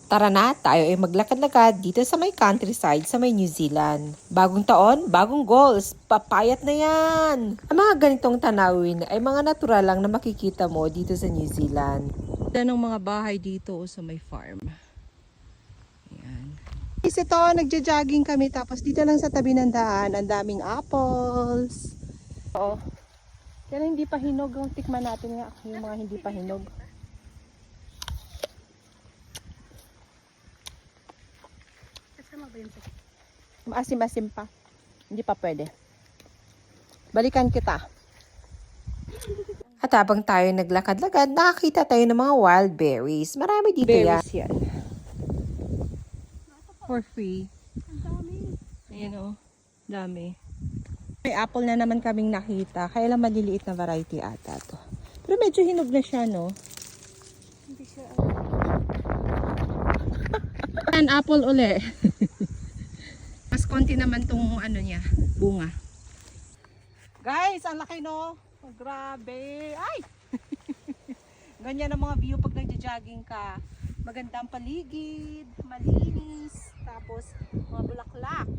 Tara na, tayo ay maglakad-lakad dito sa may countryside sa may New Zealand. Bagong taon, bagong goals, papayat na yan! Ang mga ganitong tanawin ay mga natural lang na makikita mo dito sa New Zealand. Yan ang mga bahay dito sa may farm. Ayan. Is ito, nagja-jogging kami tapos dito lang sa tabi ng daan, ang daming apples. Oo. Kaya hindi pa hinog, tikman natin nga yung mga hindi pa hinog. Maasim-asim pa. Hindi pa pwede. Balikan kita. At habang tayo naglakad-lakad, nakakita tayo ng mga wild berries. Marami dito yan. Berries yan. For free. Ang dami. Ayan o. Dami. May apple na naman kaming nakita. Kaya lang maliliit na variety ata to. Pero medyo hinog na siya, no? Hindi siya. An apple uli. Mas konti naman tong ano niya, bunga. Guys, ang laki, no? Oh, grabe. Ay! Ganyan ang mga view pag nagja-jogging ka. Magandang paligid, malinis, tapos mga bulaklak.